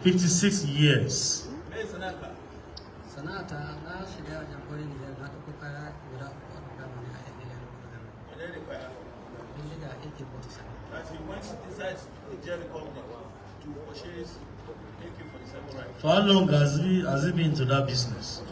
56 years. For how long has he been to that business?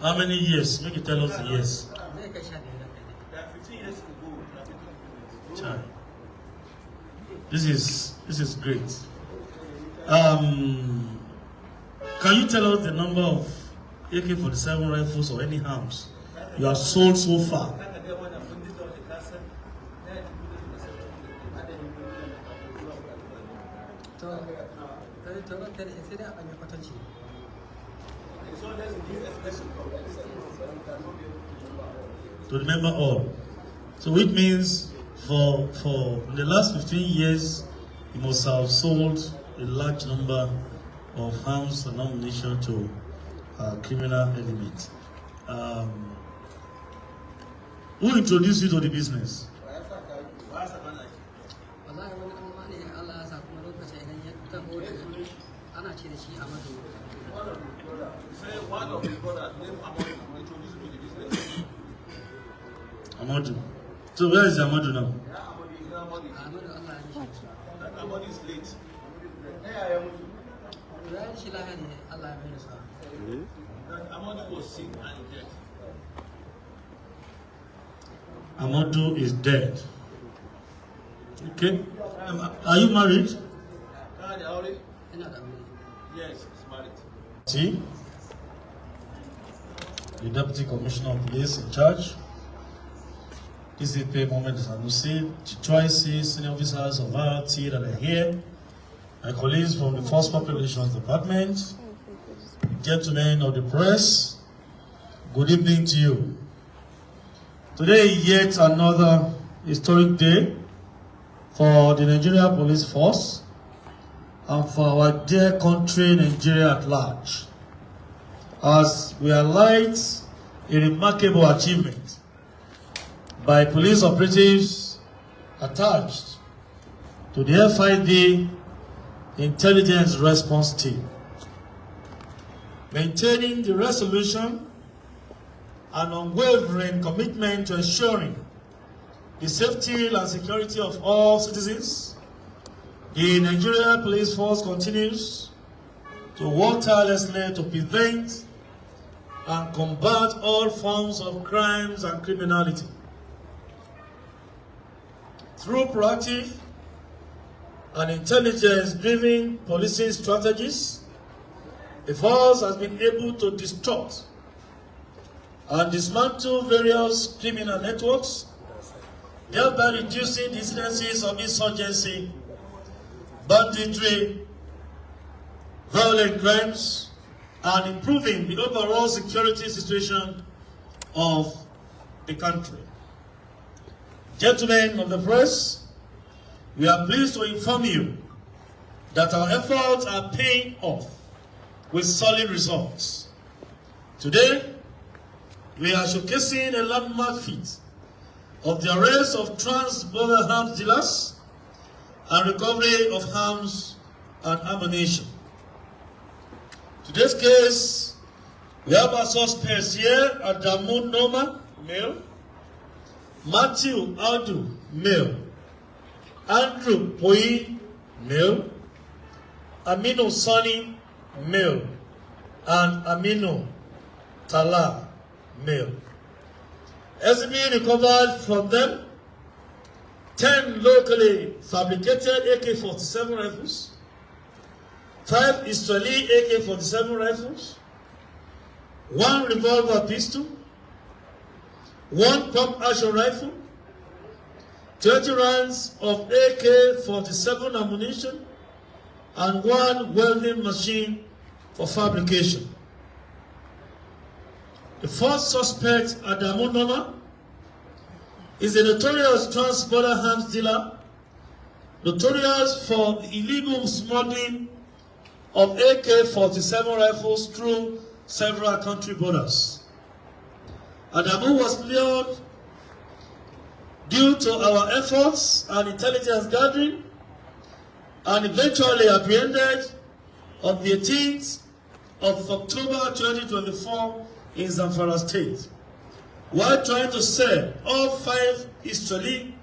How many years? Make you tell us the years. 15 years ago. Child. This is great. Can you tell us the number of AK-47 rifles or any arms you have sold so far? To remember all. So which means for the last 15 years, you must have sold a large number of arms and ammunition to criminal elements. Who introduced you to the business? One of his brothers named Amadu introduced me to the business. Amadu. So where is Amadu now? Amadu is late. Amadu was sick and dead. Amadu is dead. Okay. Are you married? Yes, he's married. See? The Deputy Commissioner of Police in charge. DCP Mohammed Sanusi, the choices, senior officers of RT that are here, my colleagues from the Force Public Relations Department, gentlemen of the press, good evening to you. Today is yet another historic day for the Nigeria Police Force and for our dear country, Nigeria at large, as we highlight a remarkable achievement by police operatives attached to the FID Intelligence Response Team, maintaining the resolution and unwavering commitment to ensuring the safety and security of all citizens. The Nigeria Police Force continues to work tirelessly to prevent and combat all forms of crimes and criminality. Through proactive and intelligence-driven policing strategies, the force has been able to disrupt and dismantle various criminal networks, thereby reducing the incidences of insurgency, banditry, violent crimes, and improving the overall security situation of the country. Gentlemen of the press, we are pleased to inform you that our efforts are paying off with solid results. Today, we are showcasing a landmark feat of the arrest of trans-border arms dealers and recovery of arms and ammunition. Today's case, we have our suspects here: Adamu Noma, male; Matthew Aldu, male; Andrew Poi, male; Aminu Sani, male; and Aminu Tala, male. SB recovered from them 10 locally fabricated AK-47 rifles, 5 Israeli AK-47 rifles, 1 revolver pistol, 1 pump-action rifle, 20 rounds of AK-47 ammunition, and 1 welding machine for fabrication. The first suspect, Adamu Noma, is a notorious trans-border arms dealer, notorious for the illegal smuggling of AK-47 rifles through several country borders. Adamu was lured due to our efforts and intelligence gathering and eventually apprehended on the 18th of October 2024 in Zamfara State, while trying to sell all 5 Israeli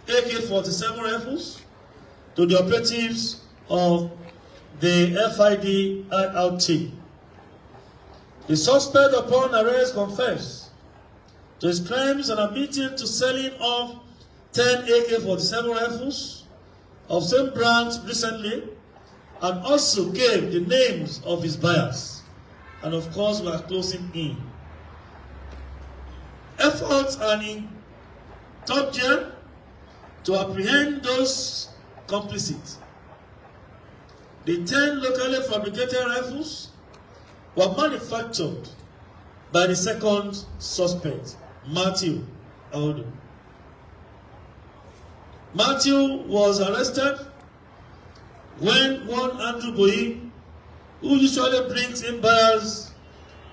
AK-47 rifles to the operatives of the FID-IRT. The suspect, upon arrest, confessed to his crimes and admitted to selling off 10 AK-47 rifles of same brand recently, and also gave the names of his buyers. And of course, we are closing in. Efforts are in top gear to apprehend those complicit. The 10 locally fabricated rifles were manufactured by the second suspect, Matthew Audu. Matthew was arrested when one Andrew Boyi, who usually brings in buyers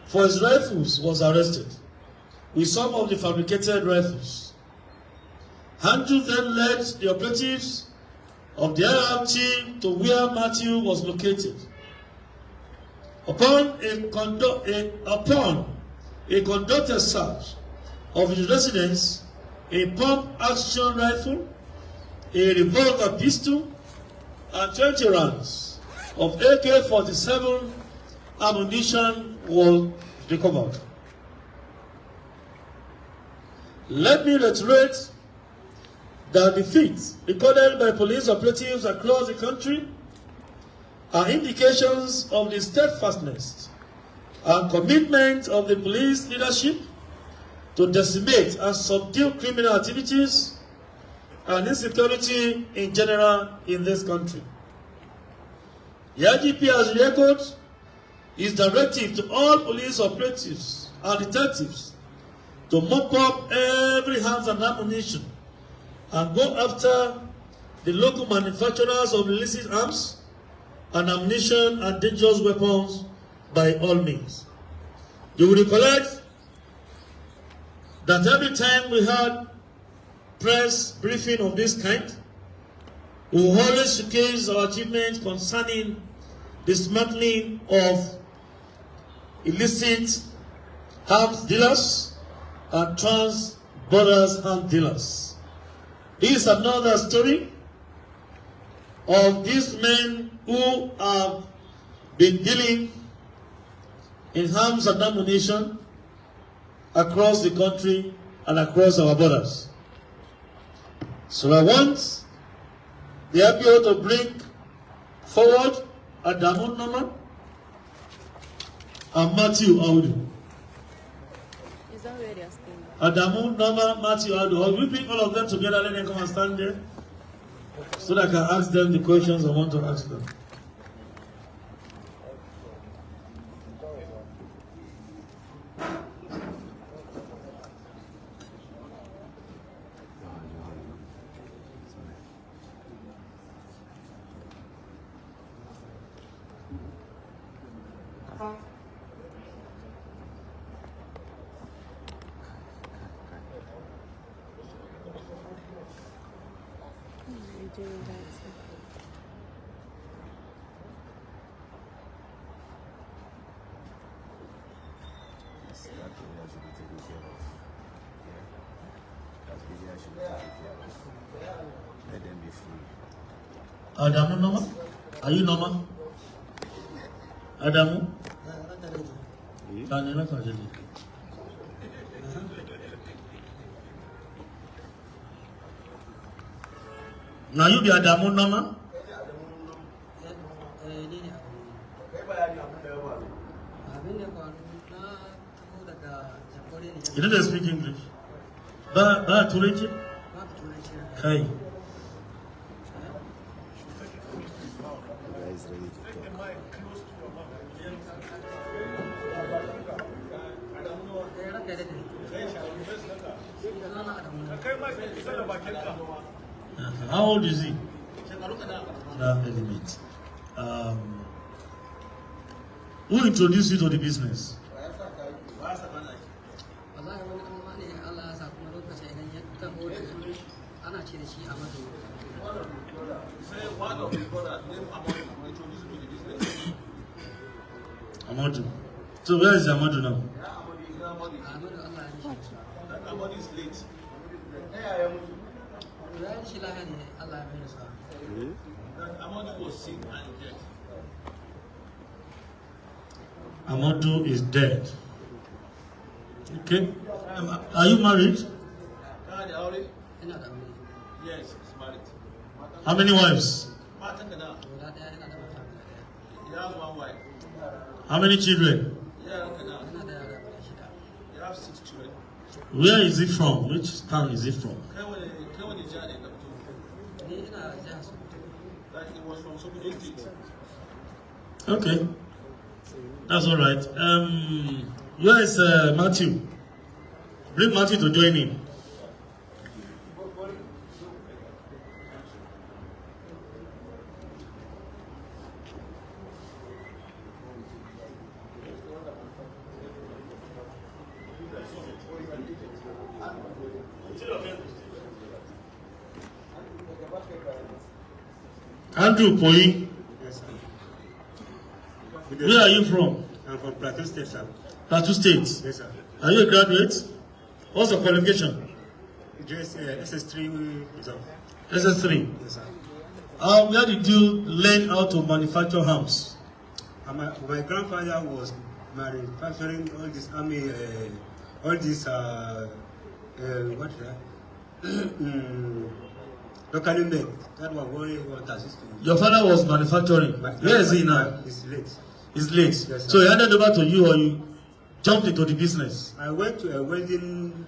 for his rifles, was arrested with some of the fabricated rifles. Andrew then led the operatives of the IRT to where Matthew was located. Upon a conducted search of his residence, a pump-action rifle, a revolver pistol, and 20 rounds of AK-47 ammunition was recovered. Let me reiterate that the feats recorded by police operatives across the country are indications of the steadfastness and commitment of the police leadership to decimate and subdue criminal activities and insecurity in general in this country. The IGP has recorded his directive to all police operatives and detectives to mop up every arms and ammunition and go after the local manufacturers of illicit arms and ammunition and dangerous weapons by all means. You will recollect that every time we had press briefing of this kind, we will always showcase our achievements concerning the smuggling of illicit arms dealers and trans-border arms dealers. This is another story of these men who have been dealing in arms and ammunition across the country and across our borders. So I want the IPO to bring forward Adamu Nama and Matthew Audu. Is that where they are staying? Adamu Nama, Matthew Audu. I'll bring all of them together, let them come and stand there so that I can ask them the questions I want to ask them. Doing that. Let them be free. Adamu Nama? Are you Nama? Adamu? Now you be Adamu Nama? You don't speak English. Ba Tureche? Kai. Is ready to talk. How old is he? That element. Who introduced you to the business? One of the brothers named Amadu introduced me to the business. Amadu. So where is Amadu now? Amadu is late. Amadu was sick and dead. Amadu is dead. Okay. Are you married? Yes, he's married. How many wives? He has one wife. How many children? He has 6 children. Where is he from? Which town is he from? He was from Sokoto State. Okay. That's all right. Where is Matthew? Bring Matthew to join him. Andrew Poi. Yes, sir. Where are you from? I'm from Plateau State, sir. Plateau State. Yes, sir. Are you a graduate? What's your qualification? Just SS3 result. SS3. Yes, sir. Where did you learn how to manufacture hams? My grandfather was manufacturing all this army, all this, what is that? Locally made. That was what it assist to. Your father was manufacturing. Where is he now? He's late. He's late. Yes, sir. So he handed over to you, or you jumped into the business? I went to a welding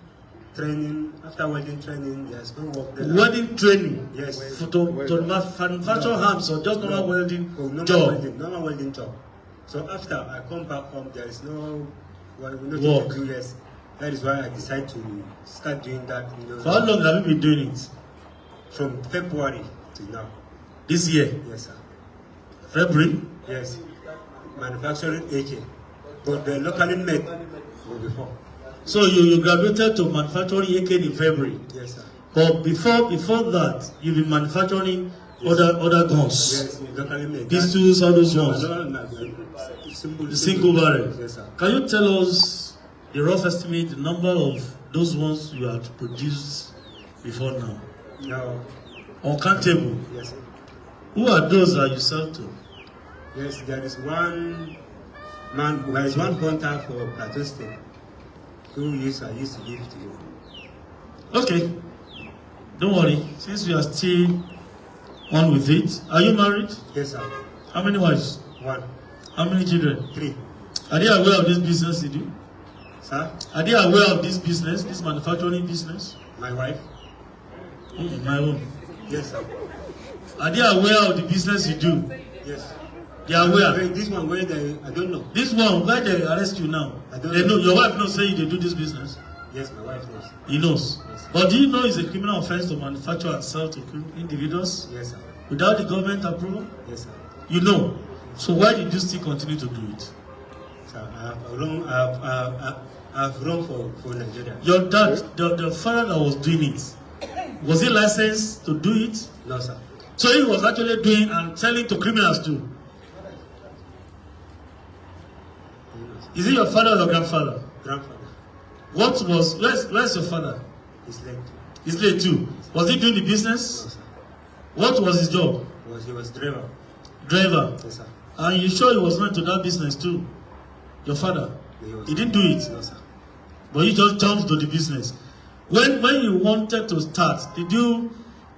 training. After welding training, there's no work there. Welding training? Yes. To manufacture hams, or just normal welding job? Normal welding job. So after I come back home, there is no work. Yes. That is why I decided to start doing that. For how long have you been doing it? From February to now. This year? Yes, sir. February? Yes. Manufacturing AK. But the locally made was before. So you graduated to manufacturing AK in February? Yes, sir. But before that, you've been manufacturing other guns? Yes, locally made. Pistols, all those ones? The single barrel? Yes, sir. Can you tell us the rough estimate, the number of those ones you had produced before now? No. Uncountable? Yes, sir. Who are those that you sell to? Yes, there is one man, there is one hunter for Plateau State who I used to give to you. Okay. Don't worry. Since we are still on with it, are you married? Yes, sir. How many wives? 1. How many children? 3. Are they aware of this business you do? Sir? Are they aware of this business, this manufacturing business? My wife? My own. Yes, sir. Are they aware of the business you do? Yes. They are aware. This one where they, I don't know. This one, why they arrest you now? I don't know. Your wife knows saying they do this business? Yes, my wife knows. He knows. Yes. But do you know it's a criminal offense to manufacture and sell to individuals? Yes, sir. Without the government approval? Yes, sir. You know. So why did you still continue to do it? Sir, I've run for Nigeria. Your dad, the father that was doing it, was he licensed to do it? No, sir. So he was actually doing and selling to criminals too? Is it your father or your grandfather? Grandfather. Where's your father? He's late. He's late too. Was he doing the business? No, sir. What was his job? He was driver. Driver? Yes, sir. And you sure he was not into that business too? Your father? He didn't do it? No, sir. But you just jumped to the business. When you wanted to start, did you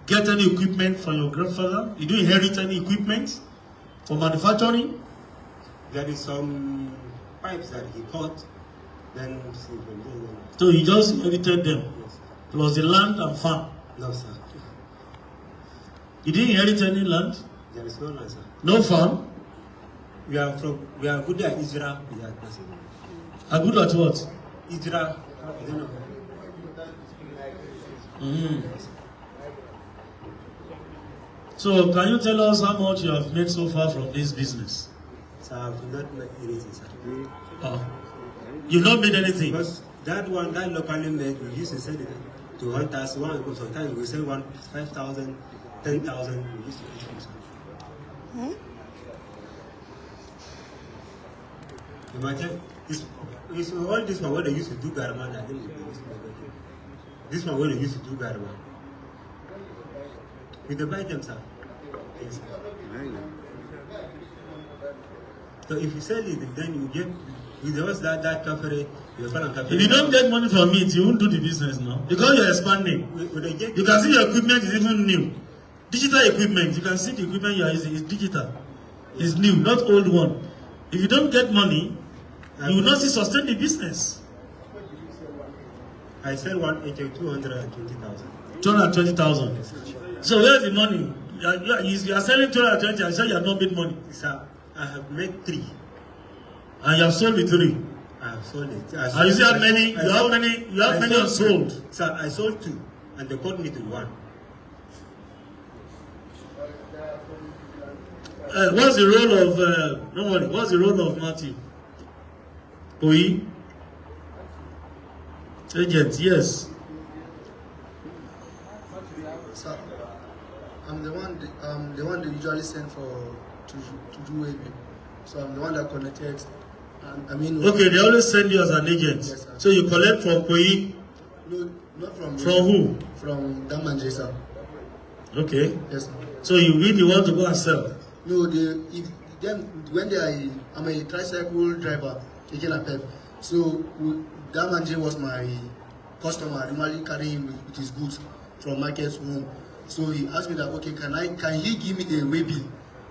get any equipment from your grandfather? Did you inherit any equipment for manufacturing? There is some pipes that he caught, then so he just inherited them? Yes. Plus the land and farm? No, sir. You didn't inherit any land? There is no land, sir. No farm? We are good at Israel. Are good at what? Idra, I don't know. So, can you tell us how much you have made so far from this business? So I have not made anything, sir. You've not made anything? Because that one, that locally made, we used to sell it to hunters. Sometimes we sell 5,000, 10,000. We used to do so. Imagine, it's all this one where they used to do garman. I think this one where they used to do garman. We dey buy them, sir. Yes. So if you sell it, then you get with those that cafe, you call cafe. If you don't get money from it, you won't do the business now because you're expanding. You can see your equipment is even new, digital equipment. You can see the equipment you are using is digital, it's new, not old one. If you don't get money, you will not see sustain the business. I sell 220,000. 220,000. So where's the money? You are selling 220 and say you have not made money. Sir, I have made 3. And you have sold the 3. I have sold it. And you see how many? You have many unsold. Sir, I sold 2, and they called me to 1. What's the role of? Don't worry. What's the role of Matthew? Oyi? Agent, yes. Sir, I'm the one they usually send to do AB. So I'm the one that connected. Okay, they always send you as an agent. Yes, sir. So you collect from Koyi? No, not from. From who? From Damanje, sir. Okay. Yes, sir. So you really want to go and sell? No, I'm a tricycle driver, taking a pep. So Damanje was my customer. I normally carry him with his goods from market to home. So he asked me that, okay, can he give me the way bill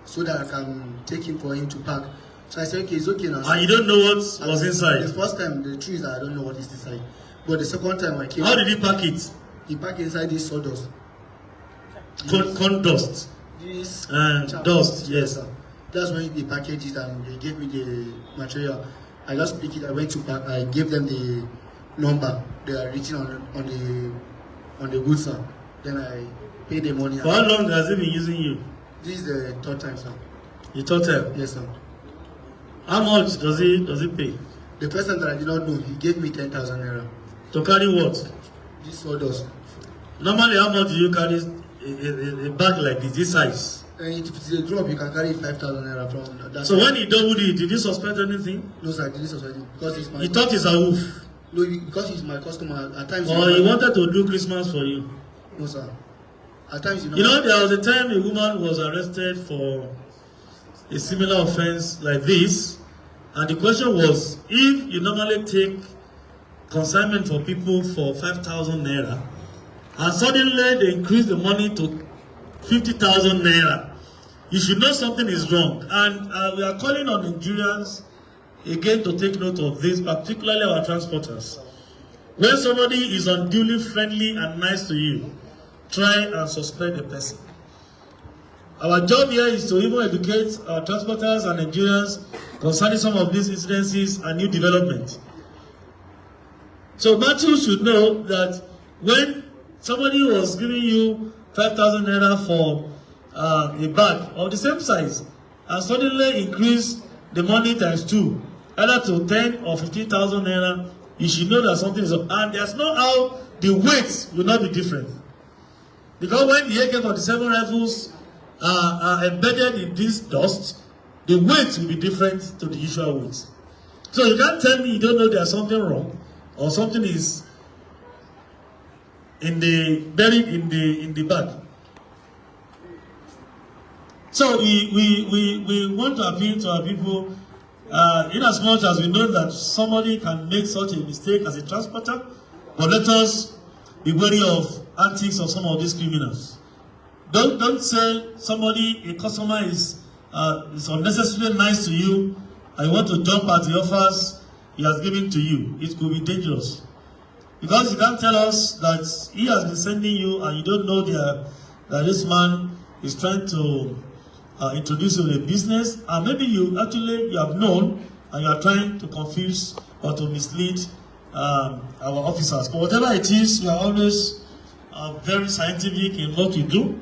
so that I can take him for him to pack? So I said, okay, it's okay now. And you don't know what was inside? The first time, the truth is that I don't know what is inside. But the second time I came. How did he pack it? He packed inside this sawdust. Corn dust. This and dust, yes. Sir. That's when they packaged it and they gave me the material. I just picked it, I went to pack, I gave them the number they are written on the goods, sir. Then I paid the money. For how long has he been using you? This is the 3rd time, sir. The 3rd time? Yes, sir. How much does he pay? The person that I did not know, he gave me 10,000 naira. To carry what? This sawdust. Normally, how much do you carry a bag like this size? If it's a drop, you can carry 5,000 naira from that. So when he doubled it, did you suspect anything? No, sir, I didn't suspect it because it's my. He thought it's a wolf. No, because he's my customer. At times. Or he wanted to do Christmas for you. No, sir. At times, you know, there was a time a woman was arrested for a similar offense like this, and the question was, if you normally take consignment for people for 5,000 naira, and suddenly they increase the money to 50,000 naira, you should know something is wrong. And we are calling on Nigerians again to take note of this, particularly our transporters. When somebody is unduly friendly and nice to you, try and suspect the person. Our job here is to even educate our transporters and Nigerians concerning some of these incidences and new development. So Matthew should know that when somebody was giving you 5,000 naira for a bag of the same size and suddenly increase the money times 2, either to 10 or 15,000 naira, you should know that something is up. And there's no how the weight will not be different. Because when the AK-47 rifles are embedded in this dust, the weight will be different to the usual weight. So you can't tell me you don't know there's something wrong or something is buried in the bag. So we want to appeal to our people, in as much as we know that somebody can make such a mistake as a transporter, but let us be wary of antics of some of these criminals. Don't say a customer is unnecessarily nice to you and you want to jump at the offers he has given to you. It could be dangerous. Because you can't tell us that he has been sending you and you don't know that this man is trying to introduce you to a business, and maybe you have known and you are trying to confuse or to mislead our officers. But whatever it is, we are always very scientific in what we do.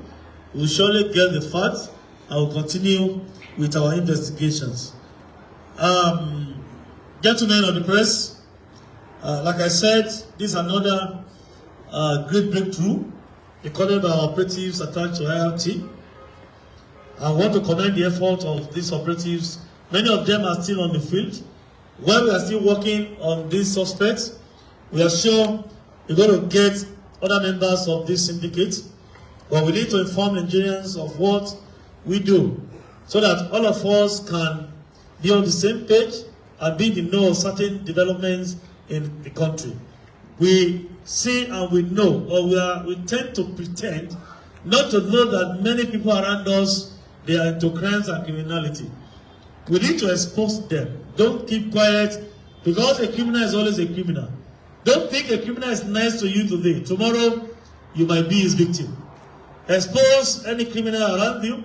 We'll surely get the facts and we'll continue with our investigations. Gentlemen of the press, like I said, this is another great breakthrough recorded by our operatives attached to IRT. I want to commend the effort of these operatives. Many of them are still on the field. While we are still working on these suspects, we are sure we're going to get other members of this syndicate. But we need to inform Nigerians of what we do so that all of us can be on the same page and be in the know of certain developments in the country. We see and we know, or we tend to pretend not to know that many people around us, they are into crimes and criminality. We need to expose them. Don't keep quiet, because a criminal is always a criminal. Don't think a criminal is nice to you today. Tomorrow, you might be his victim. Expose any criminal around you.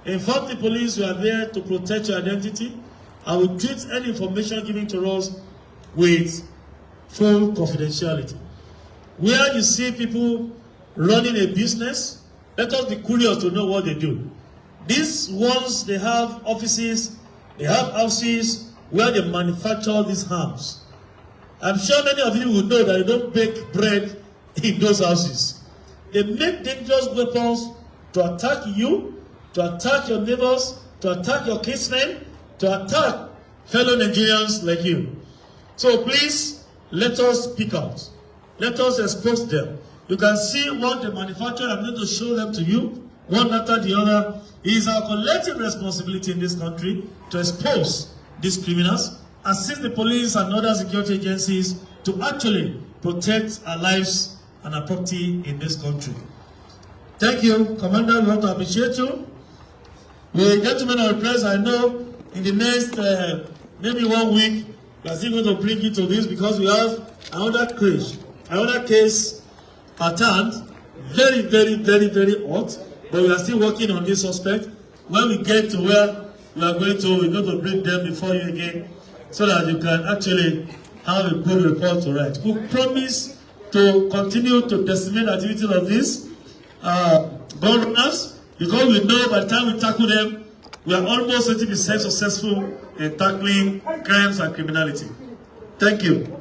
Inform the police you are there to protect your identity. And we treat any information given to us with full confidentiality. Where you see people running a business, let us be curious to know what they do. These ones, they have offices, they have houses where they manufacture these arms. I'm sure many of you will know that they don't bake bread in those houses. They make dangerous weapons to attack you, to attack your neighbors, to attack your kinsmen, to attack fellow Nigerians like you. So please, let us speak out. Let us expose them. You can see what they manufacture. I'm going to show them to you, one after the other. It is our collective responsibility in this country to expose these criminals, assist the police and other security agencies to actually protect our lives and our property in this country. Thank you, Commander. We want to appreciate you. The gentlemen of the press, I know in the next maybe 1 week, we are still going to bring you to this because we have another case at hand, very, very, very, very hot, but we are still working on this suspect. When we get to where we're going to bring them before you again so that you can actually have a good report to write. We promise to continue to decimate the activities of these gun runners, because we know by the time we tackle them, we are almost 80% successful in tackling crimes and criminality. Thank you.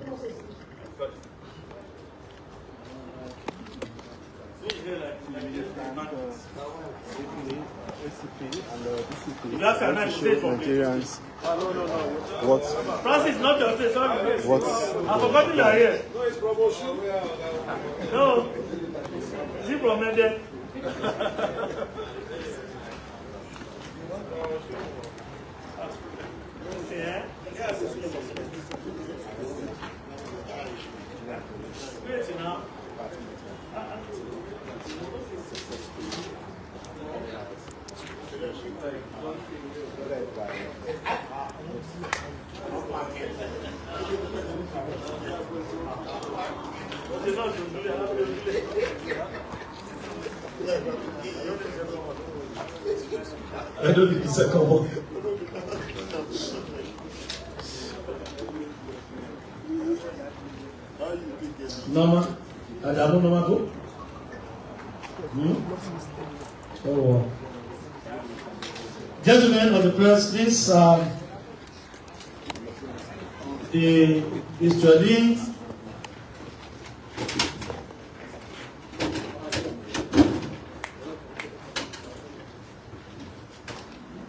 Nigerians. What? Francis, not your face. Sorry. What? I've forgotten you are here. No, it's promotion. No. Is he from Mende? Yeah. Yes. Wait now. I don't need the second one. Norma, I don't know what to do. Oh. Gentlemen of the press, this is Jolene.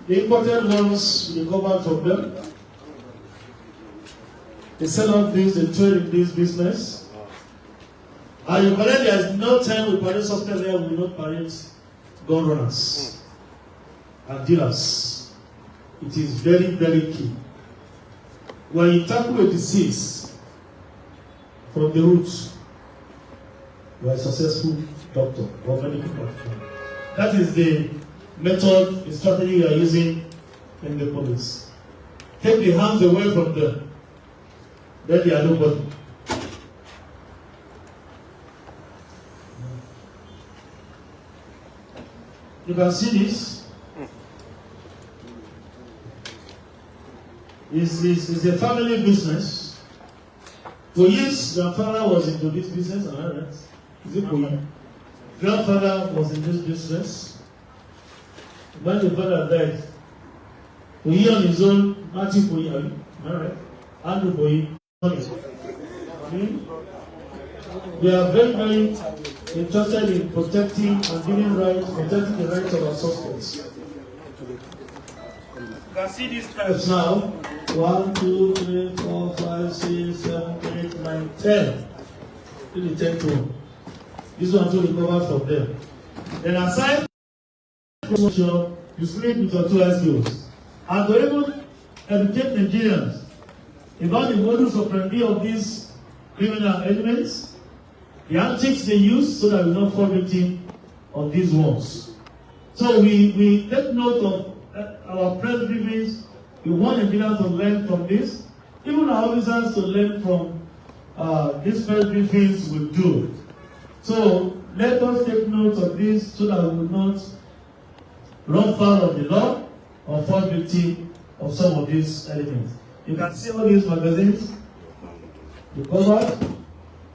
The imported ones recovered from them. They sell out this, they trade in this business. And you correct, there is no time we parade suspects there, we will not parade gun runners and dealers. It is very, very key. When you tackle a disease from the roots, you are a successful doctor or medical practitioner. That is the method, the strategy we are using in the police. Take the hands away from them, then they are nobody. You can see this. It's a family business. For years, grandfather was into this business, am I right? Is it for you? Grandfather was in this business. When the father died, he on his own, Matthew for you, am I right? Andrew for you. We are very, very interested in protecting and giving rights, protecting the rights of our suspects. You can see these Tribes now. 1, 2, 3, 4, 5, 6, 7, 8, 9, 10. Really 10 to. This one to recover from them. Then aside from you sleep with your 2 SQs. And to even educate Nigerians about the modus operandi of these criminal elements, the antics they use so that we don't fall victim of these ones. So we take note of our press briefings. We want Nigerians to learn from this. Even our officers to learn from these press briefings will do. So let us take note of this so that we will not run foul of the law or fall victim of some of these elements. You can see all these magazines, the cover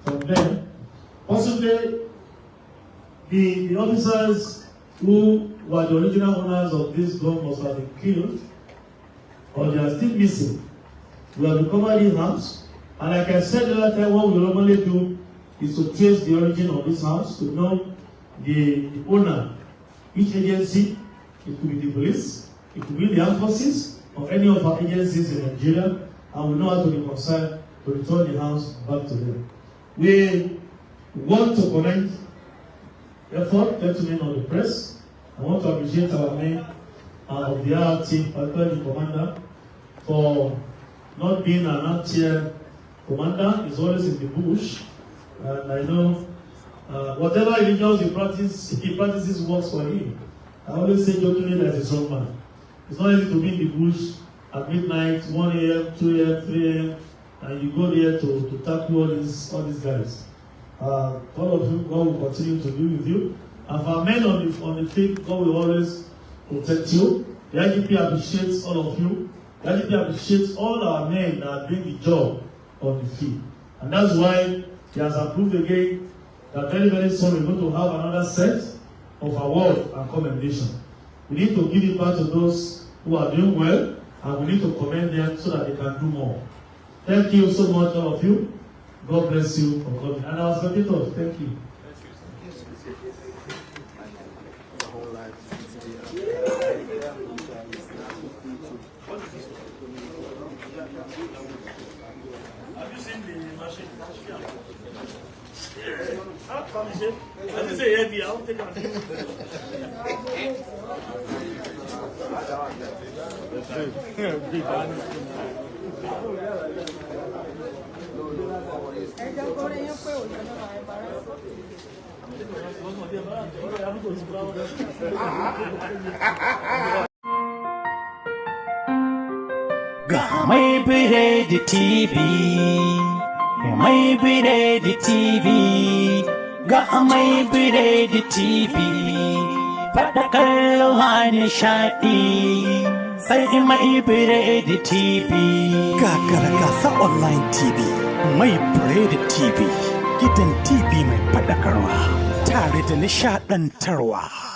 from them. Possibly the officers who were the original owners of this gun must have been killed, or they are still missing. We have recovered these arms, and like I said the other time, what we normally do is to trace the origin of this house, to know the owner. Each agency, it could be the police, it could be the armed forces, or any of our agencies in Nigeria, and we know how to reconcile to return the house back to them. We want to commend effort, gentlemen of the press. I want to appreciate our men of the RRT, particularly the commander, for not being an armchair commander. He's always in the bush. And I know whatever religions he practices works for him. I always say jokingly that he's a strong man. It's not easy to be in the bush at midnight, 1 a.m., 2 a.m., 3 a.m., and you go there to tackle all these guys. All of you, God will continue to be with you. And for our men on the field, God will always protect you. The IGP appreciates all of you. The IGP appreciates all our men that are doing the job on the field. And that's why he has approved again that very, very soon we're going to have another set of award and commendation. We need to give it back to those who are doing well, and we need to commend them so that they can do more. Thank you so much, all of you. God bless you for coming. And our spectators, thank you. Have you seen the machine? Yeah. How come is it? I didn't say heavy, I'll take it. Ga mai biredi TV, mai biredi TV, ga mai biredi TV, faɗakarwa nishaɗi, sai mai biredi TV. Gagara gasa online TV, mai biredi TV, gidan TV mai faɗakarwa, tare da nishaɗantarwa.